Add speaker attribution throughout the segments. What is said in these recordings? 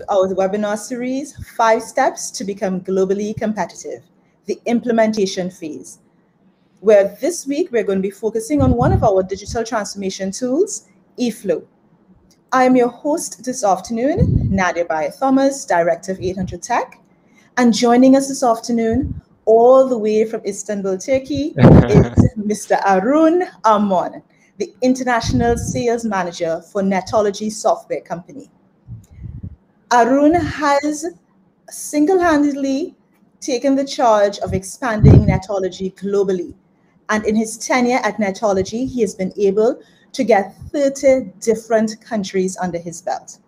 Speaker 1: our webinar series, 5 Steps to Become Globally Competitive, the implementation phase, where this week we're going to be focusing on one of our digital transformation tools, EFlow. I am your host this afternoon, Nadia Thomas, Director of 800 Tech, and joining us this afternoon, all the way from Istanbul, Turkey, is Mr. Arman, the International Sales Manager for Netoloji Software Company. Arun has single-handedly taken the charge of expanding Netoloji globally. And in his tenure at Netoloji, he has been able to get 30 different countries under his belt.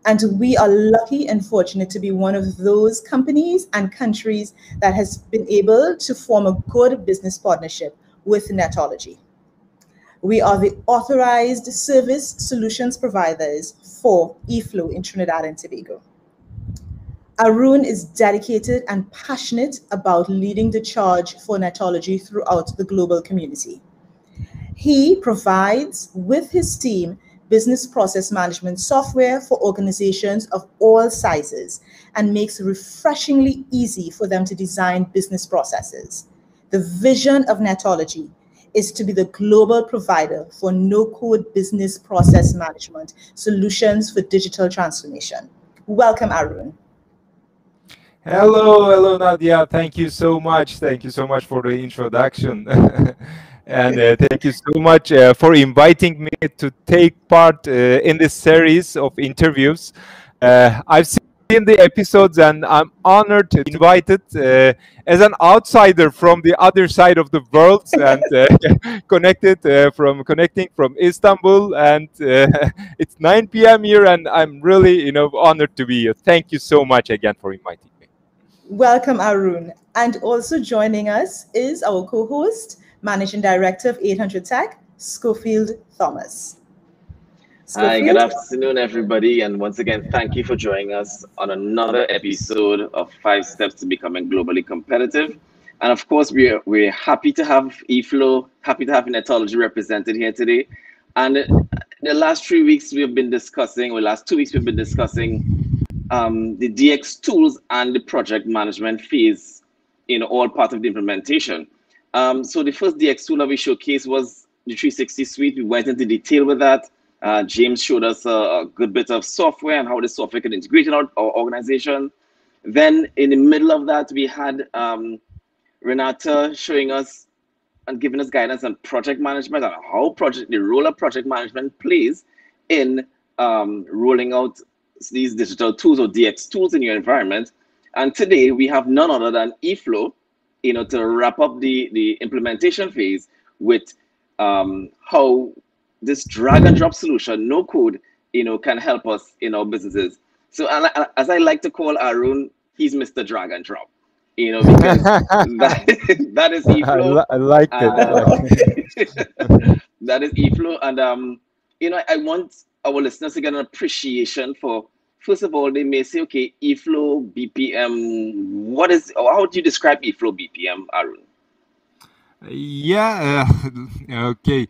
Speaker 1: And we are lucky and fortunate to be one of those companies and countries that has been able to form a good business partnership with Netoloji. We are the authorized service solutions providers for EFlow in Trinidad and Tobago. Arun is dedicated and passionate about leading the charge for Netoloji throughout the global community. He provides, with his team, business process management software for organizations of all sizes and makes it refreshingly easy for them to design business processes. The vision of Netoloji is to be the global provider for no-code business process management solutions for digital transformation. Welcome, Arun.
Speaker 2: Hello, Nadia. Thank you so much. Thank you so much for the introduction. And thank you so much for inviting me to take part in this series of interviews. I've seen the episodes and I'm honored to be invited as an outsider from the other side of the world and connecting from Istanbul, and it's 9 p.m. here and I'm really honored to be here. Thank you so much again for inviting me.
Speaker 1: Welcome, Arun. And also joining us is our co-host, Managing Director of 800 Tech, Schofield Thomas.
Speaker 3: Hi, good afternoon, everybody. And once again, thank you for joining us on another episode of 5 Steps to Becoming Globally Competitive. And of course, we're happy to have EFlow, happy to have Netoloji represented here today. And the last 3 weeks we've been discussing, or last 2 weeks we've been discussing the DX tools and the project management phase in all part of the implementation. So the first DX tool that we showcased was the 360 suite. We went into detail with that. James showed us a good bit of software and how the software can integrate in our organization. Then in the middle of that, we had Renata showing us and giving us guidance on project management and how the role of project management plays in rolling out these digital tools or DX tools in your environment. And today we have none other than EFlow, to wrap up the implementation phase with how this drag and drop solution, no code, can help us in our businesses. So as I like to call Arun, he's Mr. Drag and Drop, because that is EFlow.
Speaker 2: I like it.
Speaker 3: That is EFlow. And, I want our listeners to get an appreciation for, first of all, they may say, okay, EFlow, BPM, how do you describe EFlow, BPM, Arun?
Speaker 2: Yeah, okay.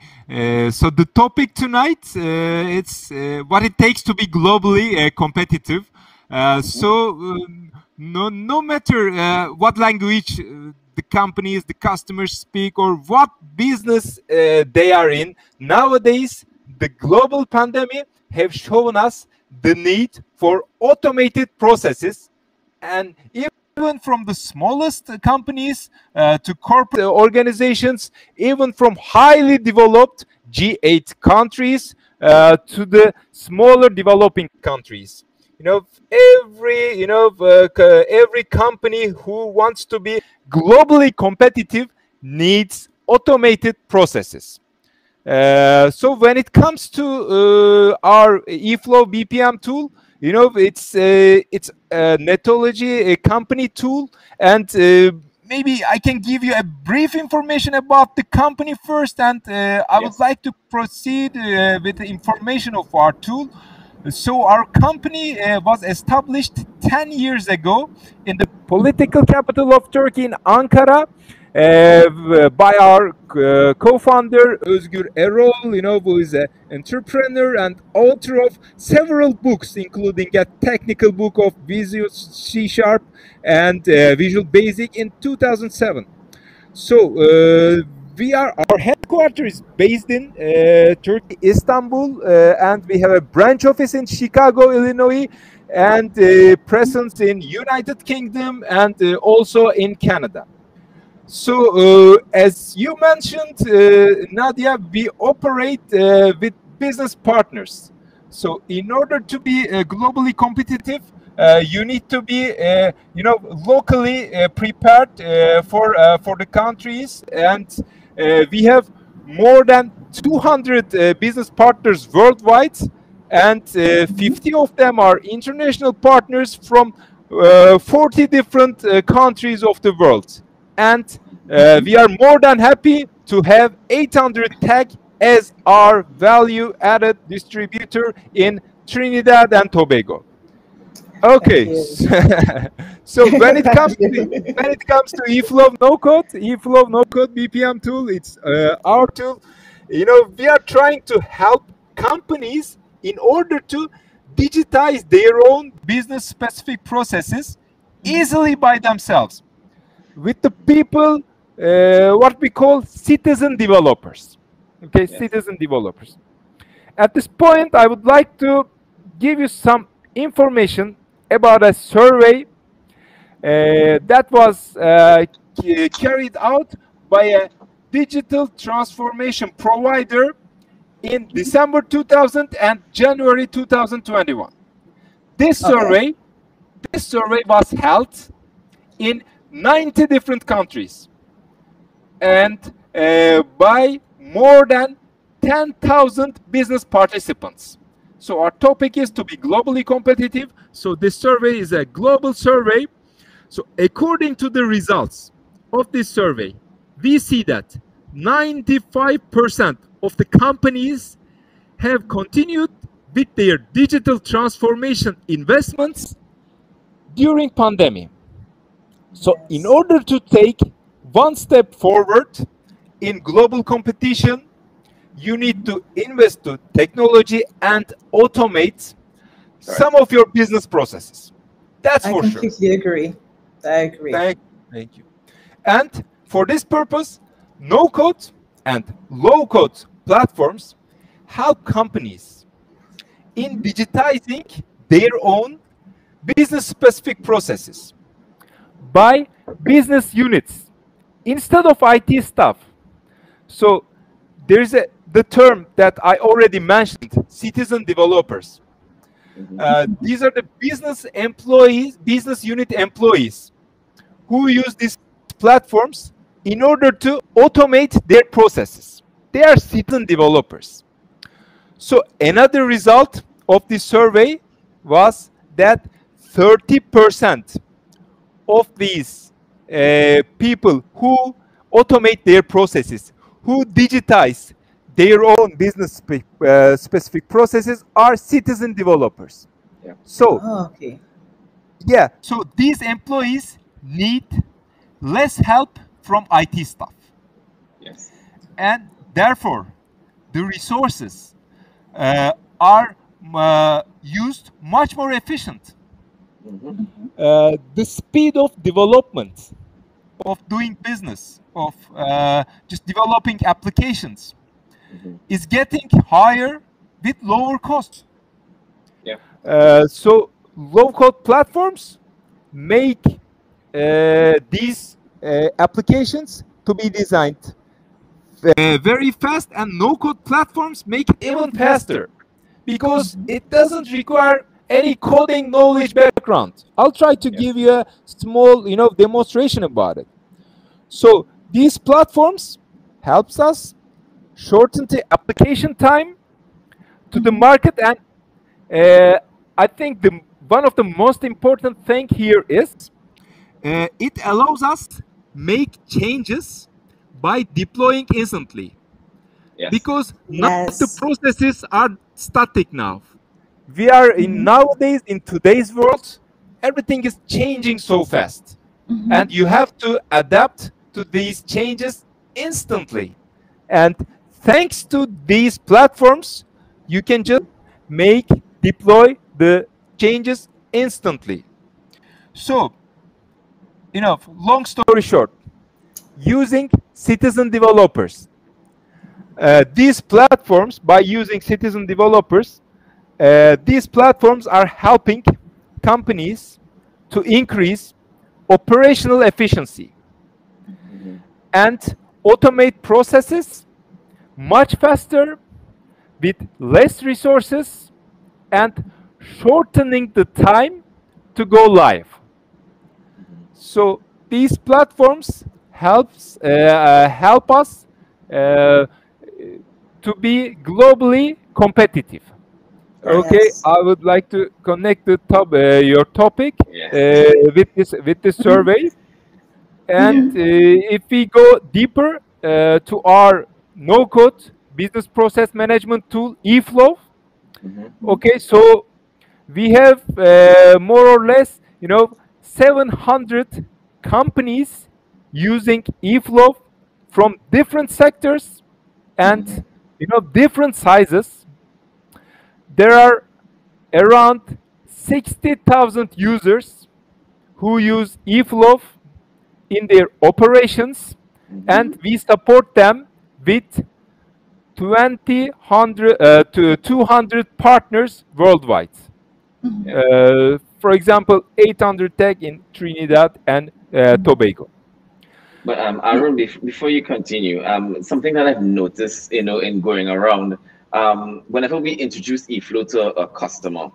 Speaker 2: So the topic tonight, it's what it takes to be globally competitive. No matter what language the companies, the customers speak, or what business they are in, nowadays, the global pandemic have shown us the need for automated processes, and even from the smallest companies to corporate organizations, even from highly developed G8 countries to the smaller developing countries. Every company who wants to be globally competitive needs automated processes. So when it comes to our EFlow BPM tool, it's Netoloji, a company tool, and maybe I can give you a brief information about the company first, and I would like to proceed with the information of our tool. So our company was established 10 years ago in the political capital of Turkey, in Ankara. by our co-founder Özgür Erol, who is an entrepreneur and author of several books, including a technical book of Visual C# and Visual Basic in 2007. So our headquarters is based in Turkey, Istanbul, and we have a branch office in Chicago, Illinois, and presence in United Kingdom and also in Canada. So as you mentioned, Nadia, we operate with business partners. So in order to be globally competitive, you need to be, locally prepared for the countries, and we have more than 200 business partners worldwide, and 50 of them are international partners from 40 different countries of the world. And we are more than happy to have 800 Tech as our value-added distributor in Trinidad and Tobago. Okay, so when it comes to EFlow no-code BPM tool, it's our tool. We are trying to help companies in order to digitize their own business-specific processes easily by themselves with the people, what we call citizen developers. Okay, yes. Citizen developers. At this point, I would like to give you some information about a survey that was carried out by a digital transformation provider in December 2000 and January 2021. This survey was held in 90 different countries and by more than 10,000 business participants. So our topic is to be globally competitive. So this survey is a global survey. So according to the results of this survey, we see that 95% of the companies have continued with their digital transformation investments during pandemic. So in order to take one step forward in global competition, you need to invest to technology and automate some of your business processes. That's for sure.
Speaker 1: I completely agree. I agree.
Speaker 2: Thank you. And for this purpose, no-code and low-code platforms help companies in digitizing their own business-specific processes by business units instead of IT staff. So there is the term that I already mentioned, citizen developers. These are the business employees, business unit employees who use these platforms in order to automate their processes. They are citizen developers. So another result of this survey was that 30% of these people who automate their processes, who digitize their own business specific processes, are citizen developers. Yeah. So, so these employees need less help from IT staff. Yes. And therefore, the resources are used much more efficient. The speed of development, of doing business, of just developing applications is getting higher with lower costs. Yeah. So low-code platforms make these applications to be designed very fast, and no-code platforms make it even faster because it doesn't require any coding knowledge background. I'll try to give you a small, demonstration about it. So these platforms helps us shorten the application time to the market, and I think one of the most important thing here is it allows us make changes by deploying instantly. Yes. Because none of the processes are static now. We are nowadays, in today's world, everything is changing so fast. And you have to adapt to these changes instantly. And thanks to these platforms, you can just deploy the changes instantly. So, long story short, using citizen developers. These platforms, by using citizen developers, these platforms are helping companies to increase operational efficiency and automate processes much faster with less resources and shortening the time to go live. So these platforms help us to be globally competitive. Okay,
Speaker 1: Yes.
Speaker 2: I would like to connect your topic with this survey, and if we go deeper to our no-code business process management tool, EFlow. Okay, so we have more or less 700 companies using EFlow from different sectors and different sizes. There are around 60,000 users who use EFlow in their operations, and we support them with 200 partners worldwide. For example, 800 tech in Trinidad and Tobago.
Speaker 3: But Arun, before you continue, something that I've noticed, in going around, whenever we introduce EFlow to a customer,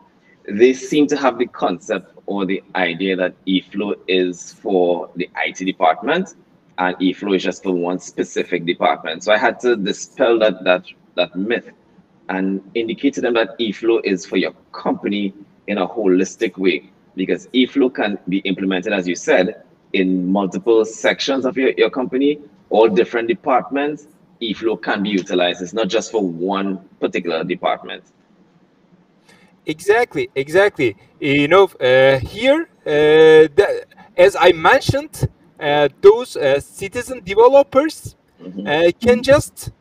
Speaker 3: they seem to have the concept or the idea that EFlow is for the IT department and EFlow is just for one specific department. So I had to dispel that myth and indicate to them that EFlow is for your company in a holistic way, because EFlow can be implemented, as you said, in multiple sections of your company, all different departments. EFlow can be utilized. It's not just for one particular department.
Speaker 2: Exactly. Here, as I mentioned, those citizen developers can just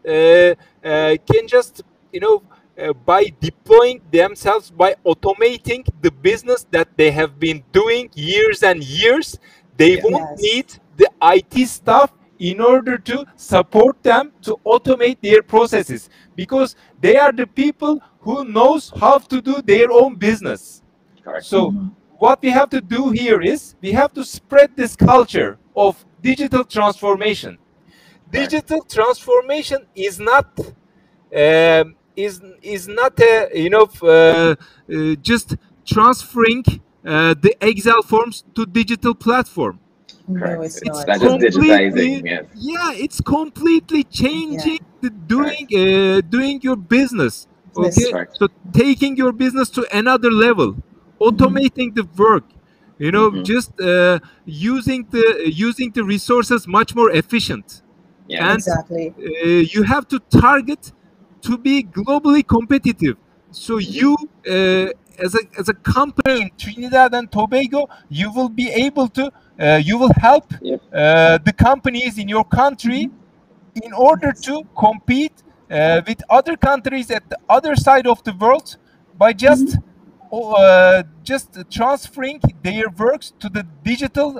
Speaker 2: by deploying themselves, by automating the business that they have been doing years and years, they won't need the IT staff in order to support them to automate their processes, because they are the people who knows how to do their own business.
Speaker 3: Correct.
Speaker 2: So what we have to do here is we have to spread this culture of digital transformation. Digital transformation is not just transferring the Excel forms to digital platform.
Speaker 1: No, it's not.
Speaker 3: That is digitizing. Yes.
Speaker 2: Yeah, it's completely changing the doing your business. Okay, so taking your business to another level, automating the work. Just using the resources much more efficient.
Speaker 3: Yeah.
Speaker 2: And you have to target to be globally competitive. So you, as a company in Trinidad and Tobago, you will be able to, you will help the companies in your country in order to compete with other countries at the other side of the world by just transferring their works to the digital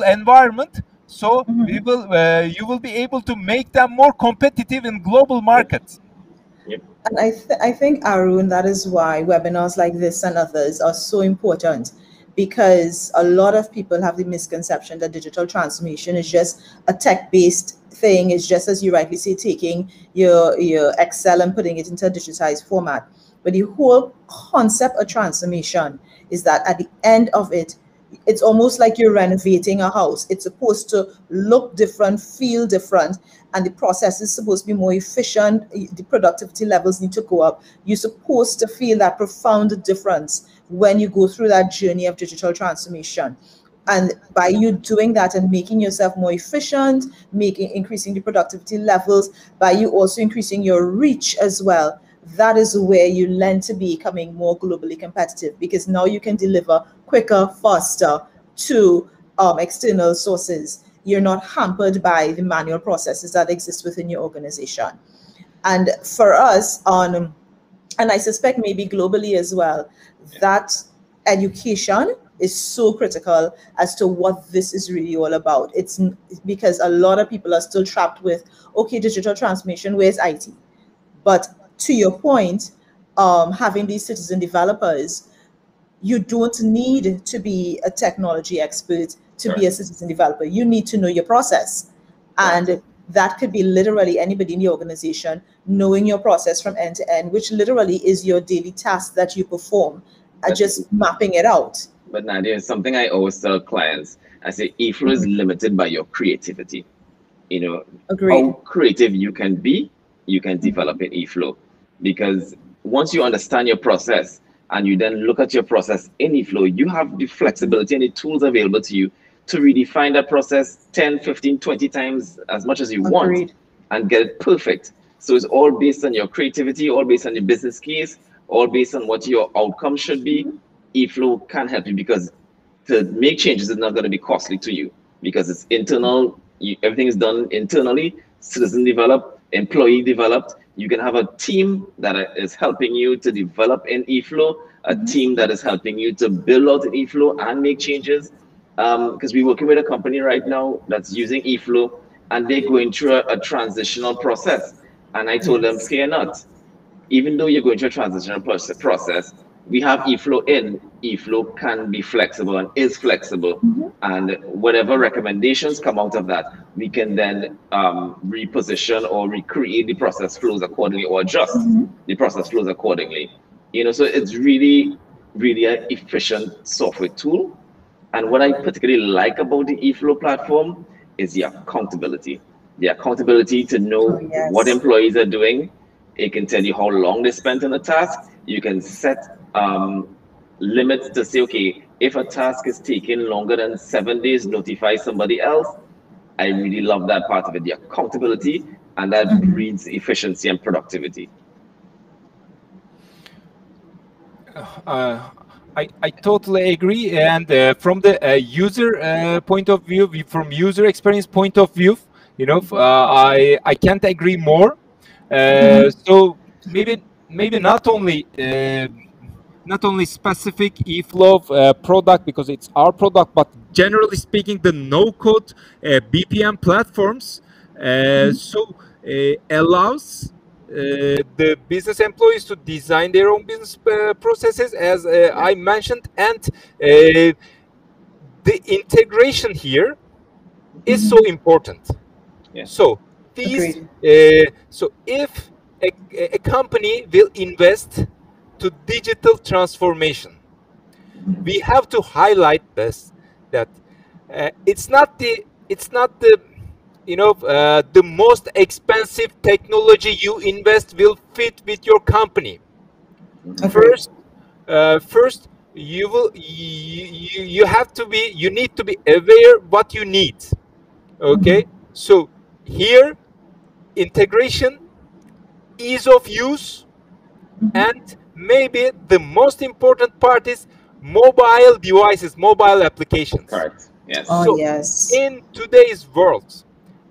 Speaker 2: environment. So you will be able to make them more competitive in global markets.
Speaker 1: And I think, Arun, that is why webinars like this and others are so important, because a lot of people have the misconception that digital transformation is just a tech-based thing. It's just, as you rightly say, taking your Excel and putting it into a digitized format. But the whole concept of transformation is that at the end of it, it's almost like you're renovating a house. It's supposed to look different, feel different, and the process is supposed to be more efficient. The productivity levels need to go up. You're supposed to feel that profound difference when you go through that journey of digital transformation. And by you doing that and making yourself more efficient, increasing the productivity levels, by you also increasing your reach as well, that is where you learn to be becoming more globally competitive, because now you can deliver quicker, faster to external sources. you're not hampered by the manual processes that exist within your organization. And for us, and I suspect maybe globally as well, that education is so critical as to what this is really all about. It's because a lot of people are still trapped with, okay, digital transformation, where's IT? But to your point, having these citizen developers, you don't need to be a technology expert to be a citizen developer. You need to know your process. And that could be literally anybody in the organization knowing your process from end to end, which literally is your daily task that you perform, just mapping it out.
Speaker 3: But Nadia, something I always tell clients, I say EFlow is limited by your creativity. You know, how creative you can be, you can develop in EFlow. Because once you understand your process and you then look at your process in EFlow, you have the flexibility and the tools available to you to redefine that process 10, 15, 20 times as much as you want and get it perfect. So it's all based on your creativity, all based on your business case, all based on what your outcome should be. EFlow can help you because to make changes is not going to be costly to you because it's internal. Everything is done internally, citizen developed, employee developed. You can have a team that is helping you to develop in EFlow, a team that is helping you to build out in EFlow and make changes. Because we're working with a company right now that's using EFlow and they're going through a transitional process. And I told them, fear not. Even though you're going through a transitional process, we have EFlow in. EFlow can be flexible and is flexible. And whatever recommendations come out of that, we can then reposition or recreate the process flows accordingly or adjust the process flows accordingly. You know, so it's really, really an efficient software tool. And what I particularly like about the EFlow platform is the accountability. The accountability to know what employees are doing. It can tell you how long they spent on a task. You can set limits to say, okay, if a task is taking longer than 7 days, notify somebody else. I really love that part of it, the accountability, and that breeds efficiency and productivity.
Speaker 2: I totally agree. And from the user point of view, from user experience point of view, you know, I can't agree more. So maybe not only specific EFlow product because it's our product, but generally speaking, the no-code BPM platforms allows the business employees to design their own business processes, as I mentioned, and the integration here is so important. So these, so if a company will invest to digital transformation, we have to highlight this, that it's not the you know, the most expensive technology you invest will fit with your company. First, you have to be, you need to be aware what you need. Okay, so here, integration, ease of use, and maybe the most important part is mobile devices, mobile applications.
Speaker 3: Correct. Yes.
Speaker 1: So
Speaker 2: in today's world,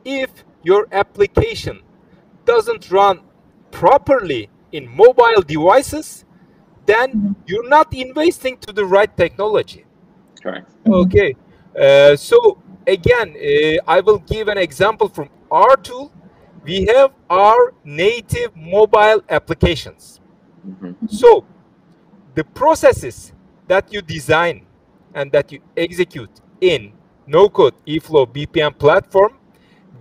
Speaker 2: if your application doesn't run properly in mobile devices, then you're not investing to the right technology.
Speaker 3: Correct.
Speaker 2: Okay. So again, I will give an example from our tool. We have our native mobile applications. So the processes that you design and that you execute in no-code EFlow BPM platform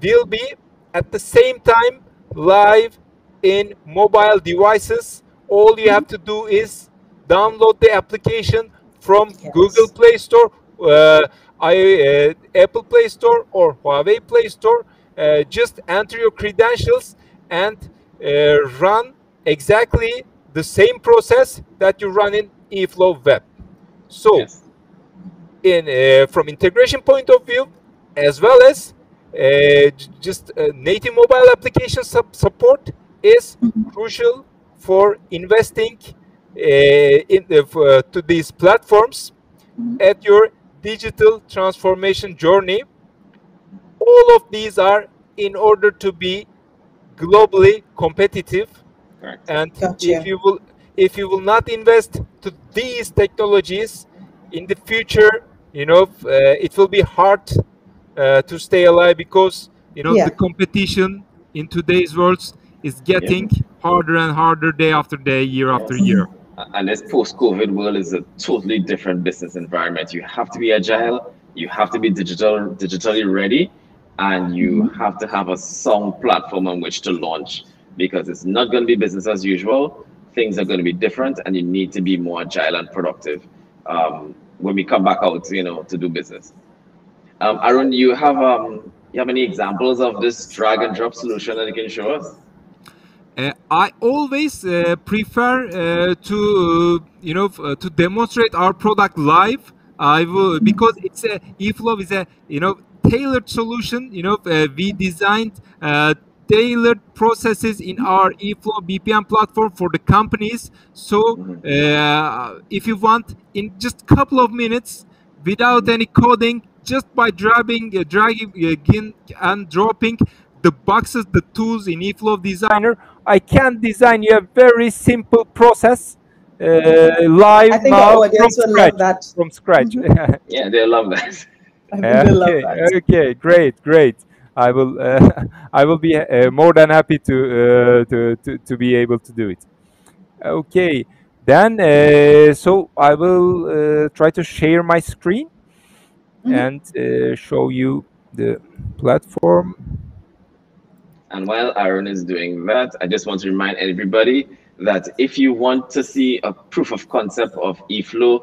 Speaker 2: will be at the same time live in mobile devices. All you have to do is download the application from Google Play Store, Apple Play Store, or Huawei Play Store. Just enter your credentials and run exactly the same process that you run in EFlow Web. So, from integration point of view, as well as just native mobile application support is crucial for investing to these platforms at your digital transformation journey. all of these are in order to be globally competitive.
Speaker 3: Correct.
Speaker 2: And
Speaker 1: Gotcha.
Speaker 2: if you will not invest to these technologies in the future, it will be hard to stay alive, because
Speaker 1: Yeah.
Speaker 2: the competition in today's world is
Speaker 3: Yep.
Speaker 2: getting harder and harder day after day, year after
Speaker 3: Yes.
Speaker 2: year.
Speaker 3: And this post-COVID world is a totally different business environment. You have to be agile, you have to be digitally ready, and you have to have a sound platform on which to launch, because it's not going to be business as usual. Things are going to be different, and you need to be more agile and productive when we come back out, to do business. Arun, you have any examples of this drag and drop solution that you can show us?
Speaker 2: I always prefer to demonstrate our product live. I will, because it's a EFlow is a tailored solution. We designed tailored processes in our EFlow BPM platform for the companies. So
Speaker 3: Mhm.
Speaker 2: if you want, in just a couple of minutes, without any coding, just by dragging and dropping the boxes, the tools in EFlow Designer, I can design you a very simple process
Speaker 1: I
Speaker 2: live
Speaker 1: think our
Speaker 2: now from
Speaker 1: audience will love
Speaker 2: scratch.
Speaker 1: that.
Speaker 2: From scratch.
Speaker 3: Yeah, they love that.
Speaker 1: I think they'll love
Speaker 2: Okay,
Speaker 1: that.
Speaker 2: okay, great, great. I will I will be more than happy to be able to do it. Okay, then so I will try to share my screen and show you the platform.
Speaker 3: And while Aaron is doing that, I just want to remind everybody that if you want to see a proof of concept of eFlow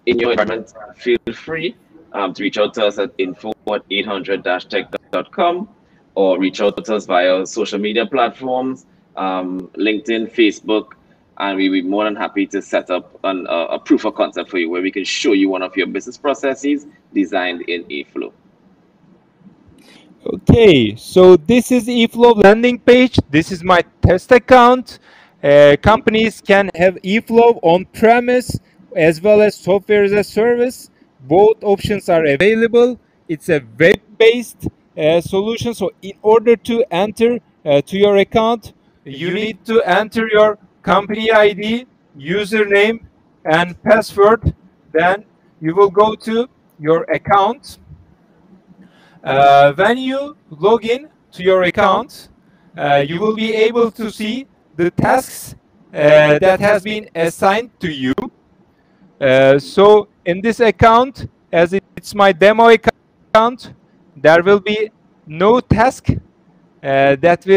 Speaker 3: in your environment, feel free to reach out to us at info@800-tech.com, or reach out to us via social media platforms, LinkedIn, Facebook, and we'll be more than happy to set up a proof of concept for you where we can show you one of your business processes designed in eFlow.
Speaker 2: Okay, so this is eFlow landing page. This is my test account. Companies can have eFlow on-premise as well as software as a service. Both options are available. It's a web-based solution. So in order to enter to your account, you need to enter your company ID, username, and password. Then you will go to your account. When you log in to your account, you will be able to see the tasks that has been assigned to you. So in this account, as it's my demo account, there will be no task that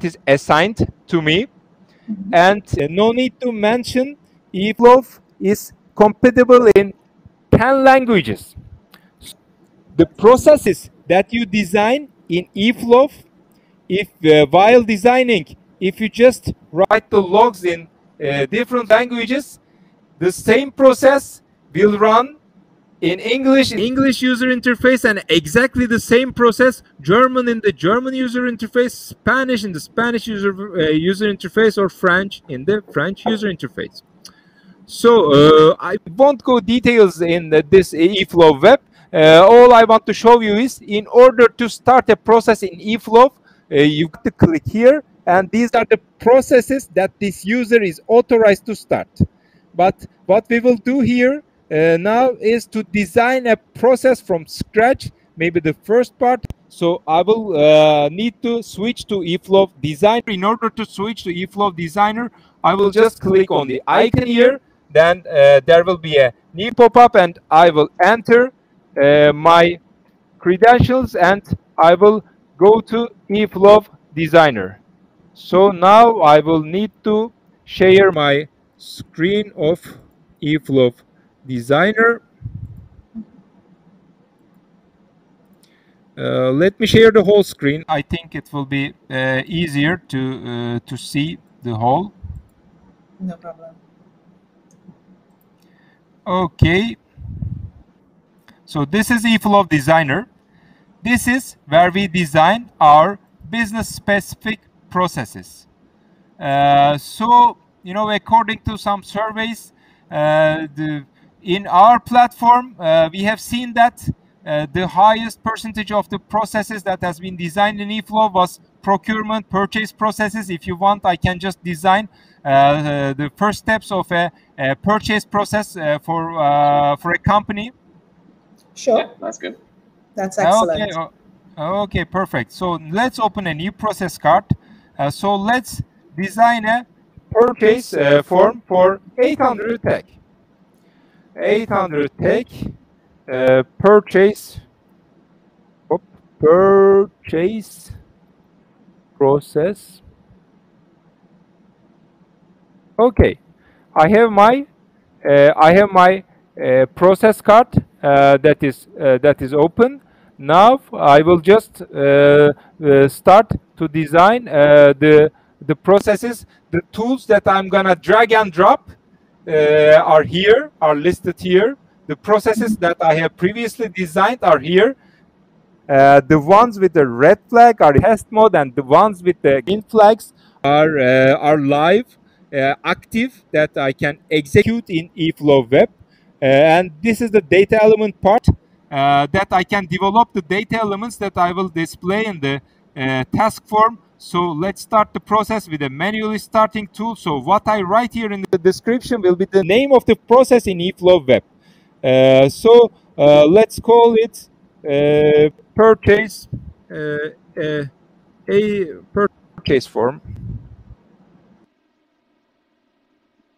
Speaker 2: is assigned to me, and no need to mention eFlow is compatible in 10 languages. The processes that you design in eFlow, if while designing, if you just write the logs in different languages, the same process will run in English user interface, and exactly the same process German in the German user interface, Spanish in the Spanish user interface, or French in the French user interface. So I won't go details in this eFlow web. All I want to show you is, in order to start a process in eFlow, you got to click here, and these are the processes that this user is authorized to start. But what we will do here now is to design a process from scratch, maybe the first part. So I will need to switch to eFlow Designer. In order to switch to eFlow Designer, I will just click on the icon here. Then there will be a new pop-up, and I will enter my credentials, and I will go to eFlow Designer. So now I will need to share my screen of eFlow Designer. Let me share the whole screen. I think it will be easier to see the whole.
Speaker 1: No problem.
Speaker 2: Okay. So this is eFlow Designer. This is where we design our business-specific processes. So, according to some surveys, in our platform, we have seen that the highest percentage of the processes that has been designed in EFlow was procurement, purchase processes. If you want, I can just design the first steps of a purchase process for a company.
Speaker 1: Sure.
Speaker 3: Yeah, that's good.
Speaker 1: That's excellent.
Speaker 2: Okay, perfect. So let's open a new process card. So let's design a purchase form for 800 tech. 800 tech purchase process. Okay, I have my process card that is open. Now I will just start to design the processes. The tools that I'm gonna drag and drop are listed here. The processes that I have previously designed are here. The ones with the red flag are test mode, and the ones with the green flags are live, active, that I can execute in EFlow Web. And this is the data element part that I can develop the data elements that I will display in the task form. So let's start the process with a manually starting tool. So what I write here in the description will be the name of the process in EFlow Web. So let's call it purchase a purchase form.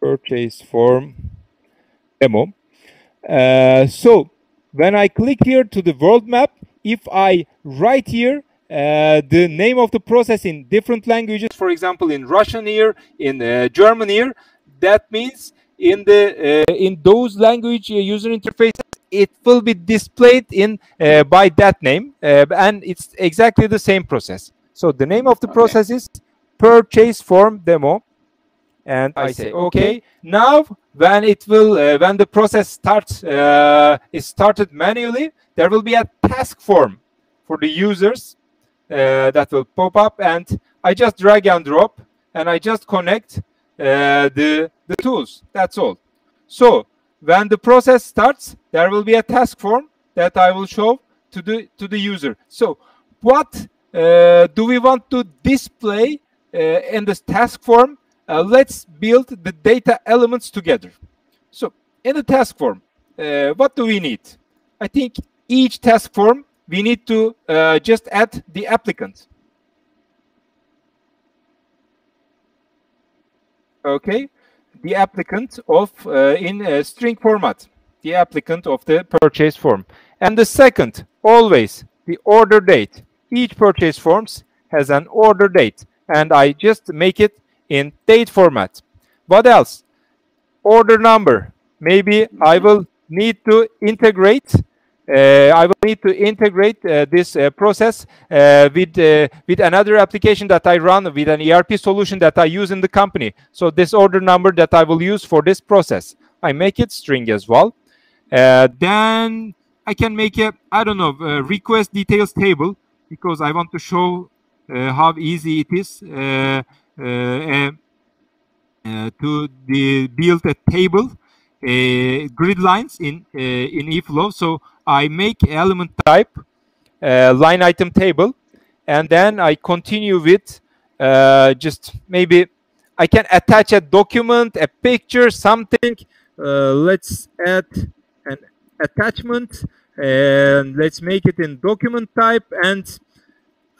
Speaker 2: Purchase form demo. So when I click here to the world map, if I write here the name of the process in different languages, for example, in Russian here, in German here, that means in those language user interfaces, it will be displayed in by that name, and it's exactly the same process. So the name of the process is purchase form demo. And I say, okay, now when the process starts, is started manually, there will be a task form for the users that will pop up, and I just drag and drop, and I just connect the tools. That's all. So when the process starts, there will be a task form that I will show to the user. So what do we want to display in this task form? Let's build the data elements together. So in the task form, what do we need? I think each task form, we need to just add the applicant. Okay, the applicant of in string format, the applicant of the purchase form. And the second, always the order date. Each purchase forms has an order date, and I just make it in date format. What else? Order number. Maybe I will need to integrate. This process with another application that I run, with an ERP solution that I use in the company. So this order number that I will use for this process, I make it string as well. Then I can make a, I don't know, request details table, because I want to show how easy it is to build a table, grid lines in EFlow. So I make element type line item table, and then I continue with just maybe I can attach a document, a picture, something. Let's add an attachment, and let's make it in document type. And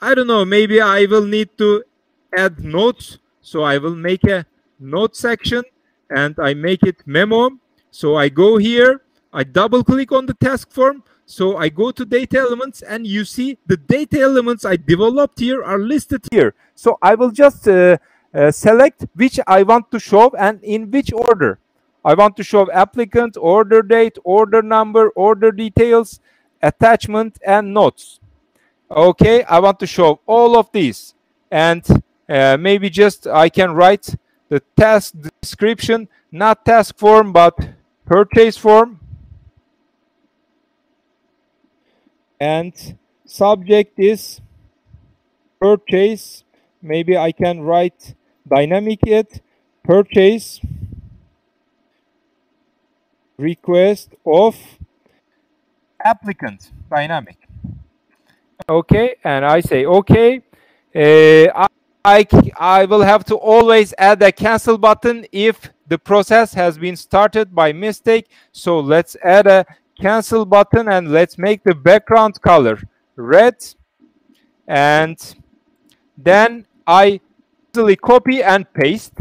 Speaker 2: I don't know, maybe I will need to add notes. So I will make a note section, and I make it memo. So I go here, I double click on the task form. So I go to data elements, and you see the data elements I developed here are listed here. So I will just select which I want to show and in which order. I want to show applicant, order date, order number, order details, attachment, and notes. Okay, I want to show all of these, and maybe just I can write the task description, not task form, but purchase form, and subject is purchase. Maybe I can write dynamic it, purchase request of applicant dynamic. Okay, and I say okay. I will have to always add a cancel button if the process has been started by mistake. So let's add a cancel button and let's make the background color red. And then I easily copy and paste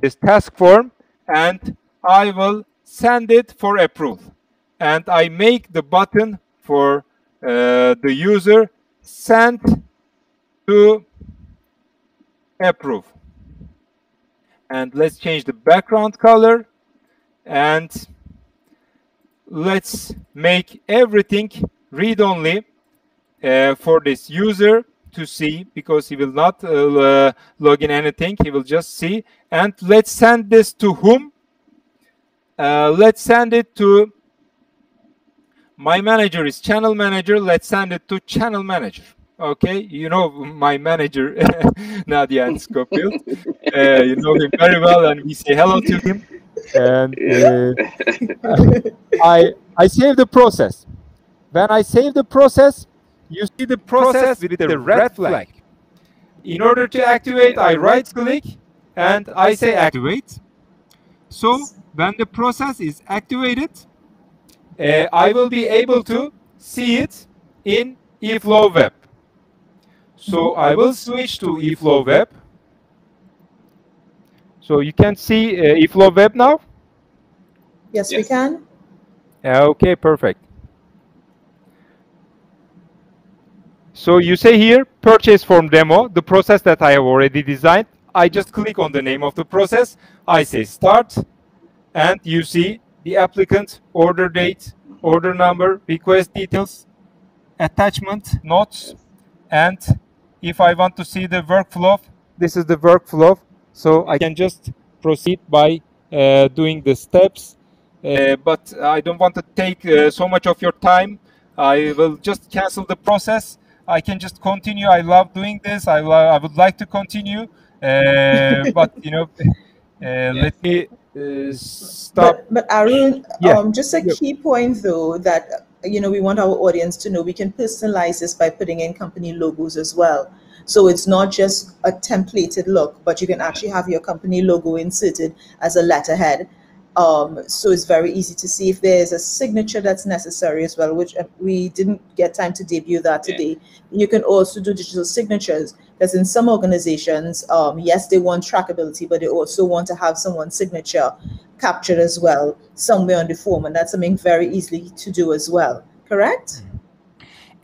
Speaker 2: this task form and I will send it for approval. And I make the button for the user send to approve. And let's change the background color and let's make everything read-only for this user to see, because he will not log in anything, he will just see. And let's send this to whom? Let's send it to my manager is channel manager. Let's send it to channel manager. Okay, you know my manager, Nadia and Scofield. You know him very well, and we say hello to him. And I save the process. When I save the process, you see the process with the red flag. In order to activate, I right-click and I say activate. So when the process is activated, I will be able to see it in EFlow Web. So I will switch to EFlow Web. So you can see EFlow Web now?
Speaker 1: Yes, we can.
Speaker 2: Okay, perfect. So you say here, purchase form demo, the process that I have already designed. I just click on the name of the process. I say start, and you see the applicant, order date, order number, request details, attachment, notes, and if I want to see the workflow, this is the workflow. So I can just proceed by doing the steps, but I don't want to take so much of your time. I will just cancel the process. I can just continue. I love doing this. I would like to continue, but you know, let me stop.
Speaker 1: But Arun, just a key point though that you know we want our audience to know, we can personalize this by putting in company logos as well. So it's not just a templated look, but you can actually have your company logo inserted as a letterhead. So it's very easy to see if there's a signature that's necessary as well, which we didn't get time to debut that today. You can also do digital signatures, because in some organizations, yes, they want trackability, but they also want to have someone's signature captured as well somewhere on the form, and that's something very easy to do as well, correct?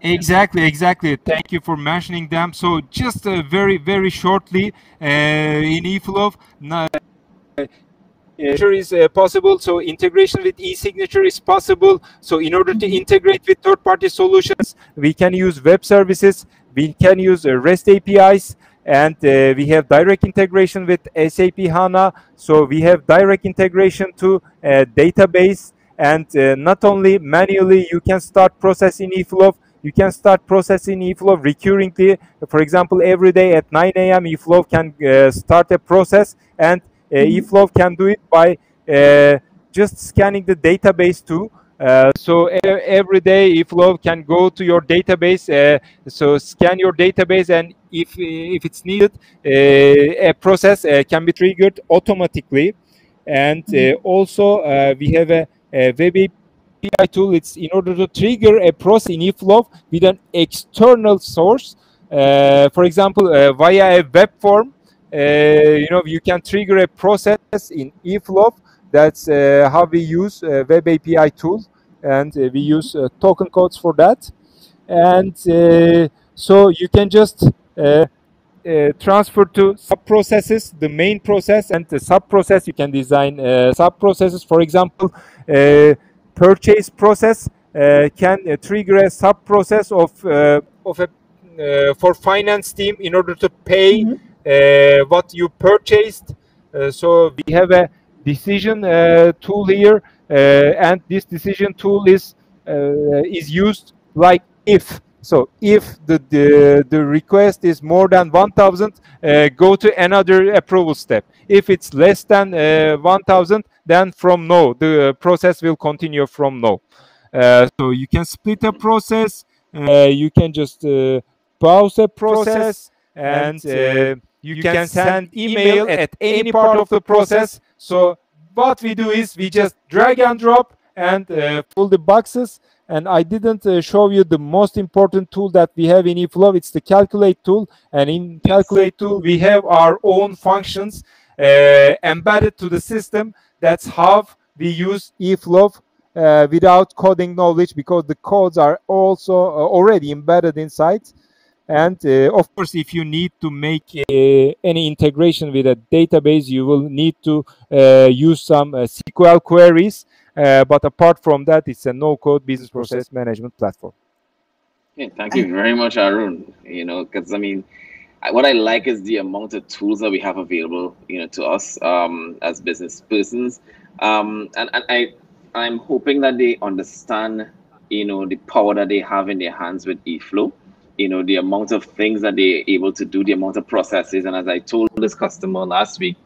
Speaker 2: Exactly. Thank you for mentioning them. So just very shortly, in EFlow, signature is possible, so integration with e-signature is possible. So in order to integrate with third-party solutions, we can use web services, we can use REST APIs, and we have direct integration with SAP HANA. So we have direct integration to database, and not only manually you can start processing EFlow, you can start processing EFlow recurringly. For example, every day at 9 a.m. EFlow can start a process, and EFlow can do it by just scanning the database too. So every day EFlow can go to your database, so scan your database, and if it's needed, a process can be triggered automatically. And also we have a web API tool. It's in order to trigger a process in EFlow with an external source. For example, via a web form, you know, you can trigger a process in EFlow. That's how we use web API tool, and we use token codes for that. And so you can just transfer to sub-processes, the main process and the sub-process. You can design sub-processes. For example, purchase process can trigger a sub-process of a for finance team in order to pay what you purchased. So we have a decision tool here, and this decision tool is used like if. So if the request is more than 1,000, go to another approval step. If it's less than 1,000, then from no, the process will continue from no. So you can split a process, you can just pause a process, and you can send email at any part of the process. So what we do is we just drag and drop and fill the boxes. And I didn't show you the most important tool that we have in EFlow. It's the calculate tool. And in calculate tool, we have our own functions embedded to the system. That's how we use EFlow without coding knowledge, because the codes are also already embedded inside. And of course, if you need to make any integration with a database, you will need to use some SQL queries. But apart from that, it's a no-code business process management platform.
Speaker 3: Yeah, thank you very much, Arun. Because I mean, what I like is the amount of tools that we have available, to us as business persons, and I'm hoping that they understand, the power that they have in their hands with EFlow. The amount of things that they're able to do, the amount of processes, and as I told this customer last week,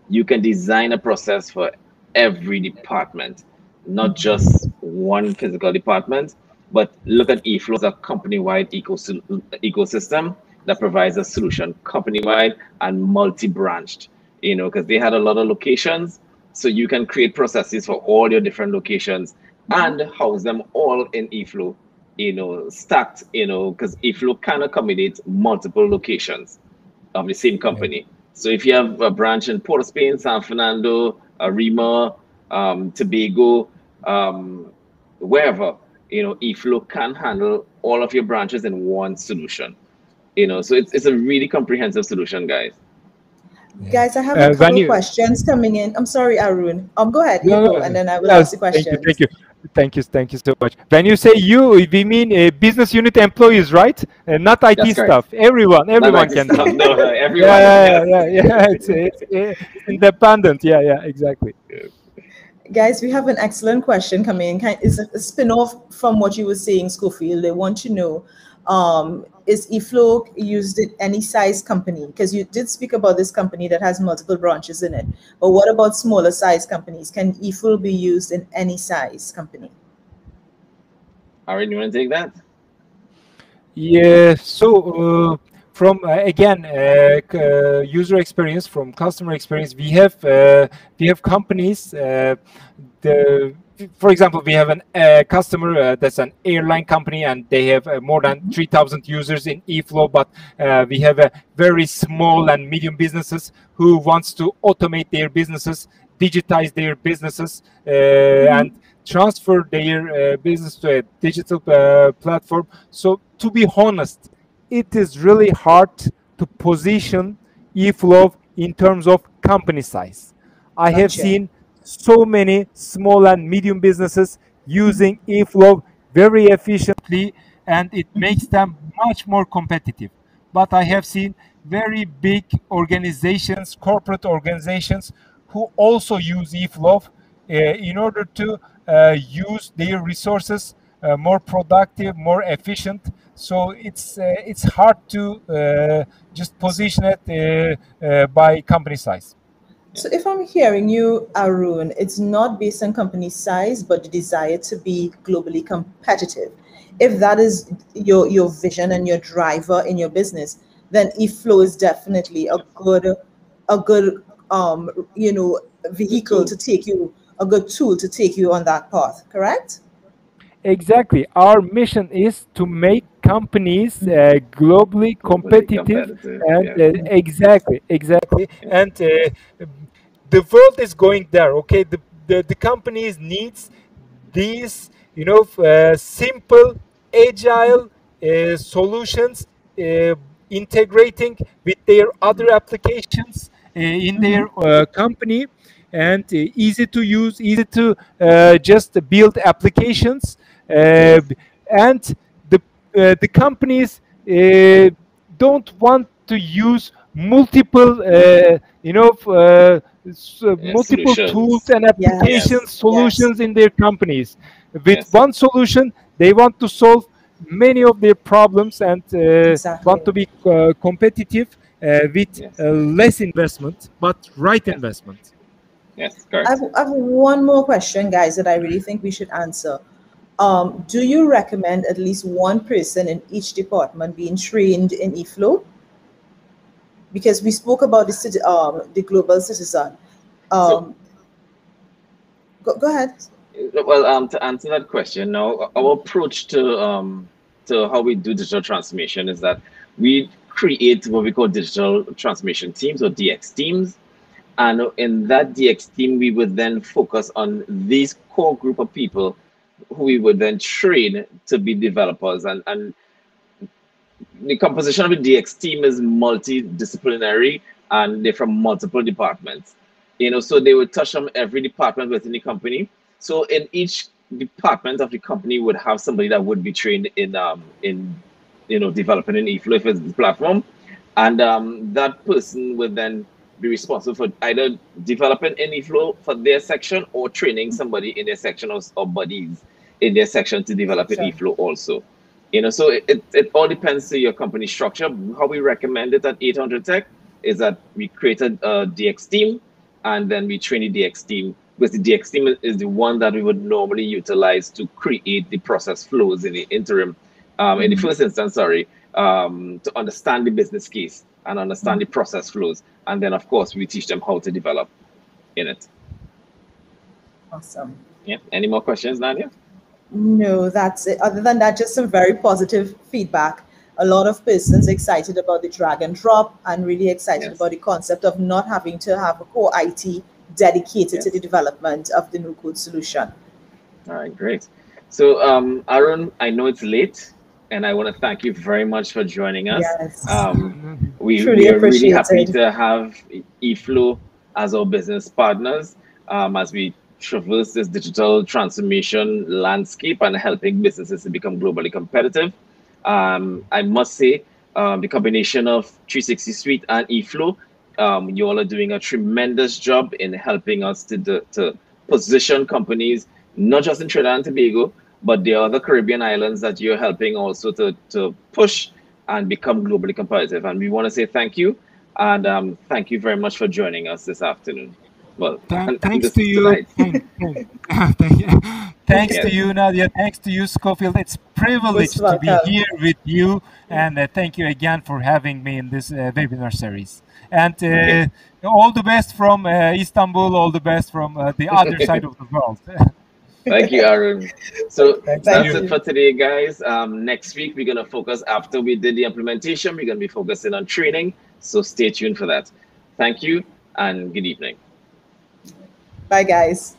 Speaker 3: you can design a process for every department, not just one physical department. But look at EFlow as a company-wide ecosystem that provides a solution company-wide and multi-branched, because they had a lot of locations. So you can create processes for all your different locations and house them all in EFlow, stacked, because EFlow can accommodate multiple locations of the same company. So if you have a branch in Port of Spain, San Fernando, Arima, Tobago, wherever, EFlow can handle all of your branches in one solution. So it's a really comprehensive solution, guys.
Speaker 1: Guys, I have a couple of questions coming in. I'm sorry, Arun. Go ahead, and then I will ask the question.
Speaker 2: Thank you so much. When you say you, we mean business unit employees, right? Not IT staff. Everyone can do it.
Speaker 3: No, everyone.
Speaker 2: Yeah. It's independent. Yeah, exactly.
Speaker 1: Guys, we have an excellent question coming in. It's a spin-off from what you were saying, Schofield. They want to know, is EFlow used in any size company? Because you did speak about this company that has multiple branches in it. But what about smaller size companies? Can EFlow be used in any size company?
Speaker 3: Arun, you want to take that?
Speaker 2: Yeah, so from again user experience, from customer experience, we have companies. For example, we have a customer that's an airline company, and they have more than 3,000 users in EFlow. But we have a very small and medium businesses who wants to automate their businesses, digitize their businesses, and transfer their business to a digital platform. So to be honest, it is really hard to position EFlow in terms of company size. I have seen so many small and medium businesses using EFlow very efficiently, and it makes them much more competitive. But I have seen very big organizations, corporate organizations, who also use EFlow in order to use their resources more productive, more efficient. So it's hard to just position it by company size.
Speaker 1: So if I'm hearing you, Arun, it's not based on company size, but the desire to be globally competitive. If that is your vision and your driver in your business, then EFlow is definitely a good vehicle to take you, a good tool to take you on that path, correct?
Speaker 2: Exactly. Our mission is to make companies globally competitive, and exactly. And the world is going there. Okay, the companies needs these, simple, agile solutions, integrating with their other applications in their company, and easy to use, easy to just build applications. And the companies don't want to use multiple multiple tools and applications, solutions in their companies. With one solution, they want to solve many of their problems, and want to be competitive with less investment, but right investment.
Speaker 3: Yes, correct.
Speaker 1: I have one more question, guys, that I really think we should answer. Do you recommend at least one person in each department being trained in EFlow? Because we spoke about the global citizen.
Speaker 3: So,
Speaker 1: Go ahead.
Speaker 3: well, to answer that question, now our approach to how we do digital transformation is that we create what we call digital transformation teams or DX teams. And in that DX team, we would then focus on these core group of people who we would then train to be developers. And the composition of the DX team is multidisciplinary and they're from multiple departments. So they would touch on every department within the company. So in each department of the company would have somebody that would be trained in developing an EFlow if it's the platform. And that person would then be responsible for either developing an EFlow for their section or training somebody in their section or buddies in their section to develop an EFlow also. So it all depends to your company structure. How we recommend it at 800 Tech is that we created a DX team and then we train the DX team, because the DX team is the one that we would normally utilize to create the process flows in the interim, in the first instance, to understand the business case and understand the process flows. And then, of course, we teach them how to develop in it.
Speaker 1: Awesome.
Speaker 3: Yeah. Any more questions, Nadia?
Speaker 1: No, that's it. Other than that, just some very positive feedback. A lot of persons excited about the drag and drop and really excited about the concept of not having to have a core IT dedicated to the development of the no-code solution.
Speaker 3: All right, great. So, Arun, I know it's late, and I want to thank you very much for joining us.
Speaker 1: Yes.
Speaker 3: We are really happy to have EFlow as our business partners as we traverse this digital transformation landscape and helping businesses to become globally competitive. I must say, the combination of 360 Suite and EFlow, you all are doing a tremendous job in helping us to position companies, not just in Trinidad and Tobago, but the other Caribbean islands that you're helping also to push and become globally competitive. And we want to say thank you. And thank you very much for joining us this afternoon. Well,
Speaker 2: thanks to you. Thanks to you, Nadia. Thanks to you, Schofield. It's a privilege to be here with you. And thank you again for having me in this webinar series. And all the best from Istanbul, all the best from the other side of the world.
Speaker 3: Thank you, Arun. So that's it for today, guys. Next week, we're going to focus, after we did the implementation, we're going to be focusing on training. So stay tuned for that. Thank you and good evening.
Speaker 1: Bye, guys.